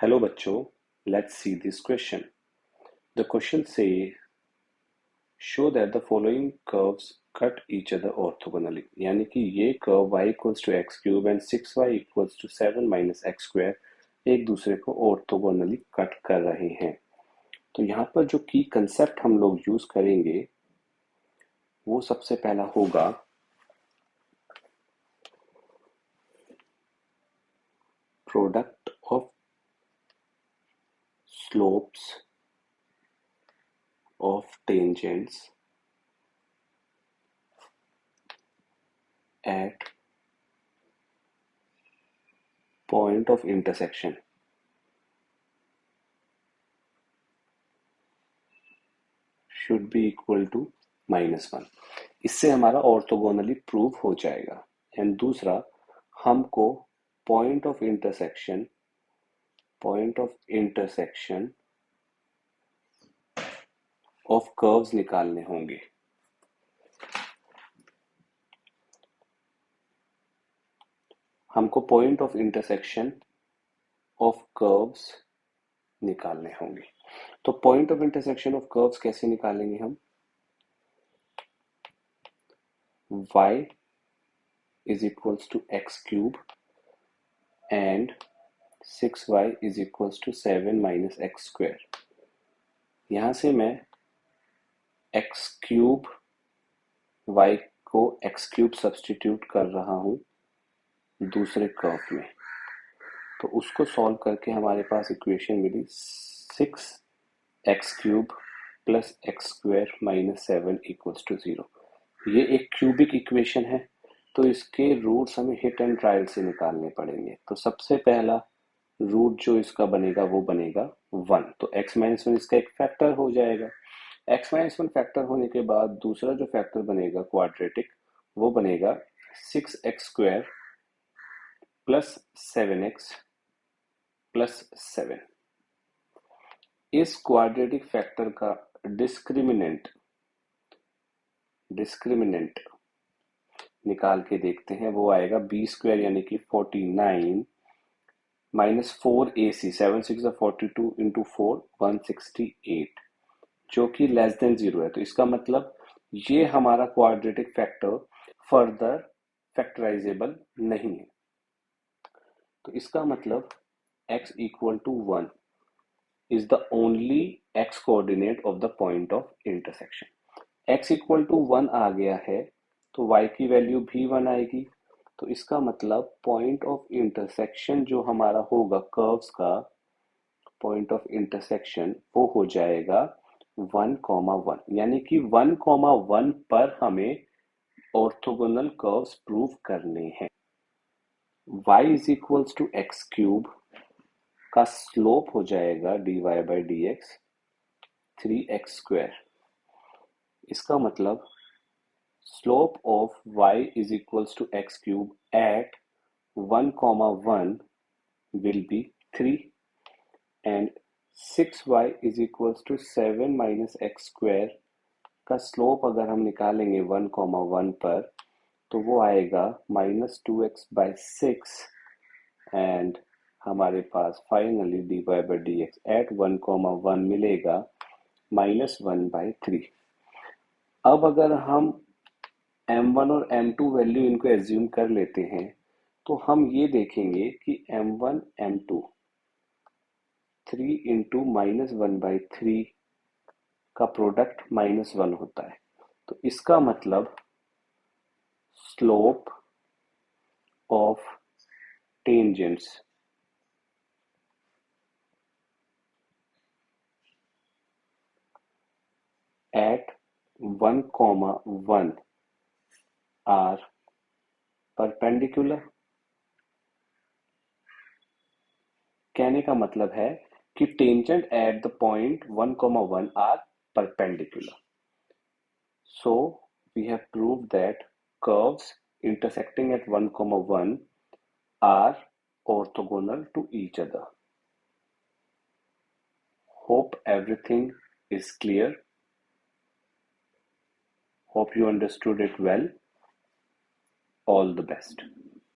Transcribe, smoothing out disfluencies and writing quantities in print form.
Hello बच्चों, let's see this question. The question say show that the following curves cut each other orthogonally. यानी कि ये curve y equals to x cube and 6y equals to 7 minus x square एक दूसरे को orthogonally cut कर रहे हैं. तो यहाँ पर जो की कंसेप्ट हम लोग यूज करेंगे वो सबसे पहला होगा product of slopes of tangents at point of intersection should be equal to -1. इससे हमारा ऑर्थोगोनली प्रूव हो जाएगा. एंड दूसरा हमको point of intersection of curves निकालने होंगे. हमको point of intersection of curves निकालने होंगे. तो point of intersection of curves कैसे निकालेंगे हम? y is equals to x cube and 6y is equals to 7 minus x square. यहां से मैं x cube y को x cube सब्स्टिट्यूट कर रहा हूं दूसरे कर्व में. तो उसको सॉल्व करके हमारे पास इक्वेशन मिली 6x cube plus x square minus 7 equals to 0. ये एक क्यूबिक इक्वेशन है तो इसके रूट्स हमें हिट एंड ट्रायल से निकालने पड़ेंगे. तो सबसे पहला रूट जो इसका बनेगा वो बनेगा 1. तो x माइनस 1 इसका एक फैक्टर हो जाएगा. x माइनस 1 फैक्टर होने के बाद दूसरा जो फैक्टर बनेगा क्वाड्रेटिक वो बनेगा 6x square plus 7x plus 7. इस क्वाड्रेटिक फैक्टर का डिस्क्रिमिनेंट निकाल के देखते हैं. वो आएगा b स्क्वायर यानी कि 49 माइनस 4ac 7 6 42 इंटू 4 168 जो कि लेस देन 0 है. तो इसका मतलब ये हमारा क्वाड्रेटिक फैक्टर फर्दर फैक्टराइजेबल नहीं है. तो इसका मतलब x equal to 1 is the only x coordinate of the point of intersection. x equal to 1 आ गया है तो y की वैल्यू भी 1 आएगी. तो इसका मतलब पॉइंट ऑफ इंटरसेक्शन जो हमारा होगा कर्व्स का पॉइंट ऑफ इंटरसेक्शन वो हो जाएगा 1,1. यानी कि 1,1 पर हमें ऑर्थोगोनल कर्व्स प्रूव करने हैं. y is equals to x cube का स्लोप हो जाएगा dy by d x 3x square. इसका मतलब slope of y is equals to x cube at 1,1 will be 3 and 6y is equals to 7 minus x square का slope अगर हम निकालेंगे 1,1 पर तो वो आएगा माइनस 2x बाई 6 एंड हमारे पास finally dy by d x at 1,1 मिलेगा माइनस 1 बाई 3. अब अगर हम m1 और m2 वैल्यू इनको एज्यूम कर लेते हैं तो हम ये देखेंगे कि m1 m2 3 into minus 1 by 3 का प्रोडक्ट -1 होता है. तो इसका मतलब slope of tangents at 1,1 are perpendicular. कहने का मतलब है कि tangent at the point 1,1 are perpendicular. So we have proved that curves intersecting at 1,1 are orthogonal to each other. Hope everything is clear. Hope you understood it well. All the best.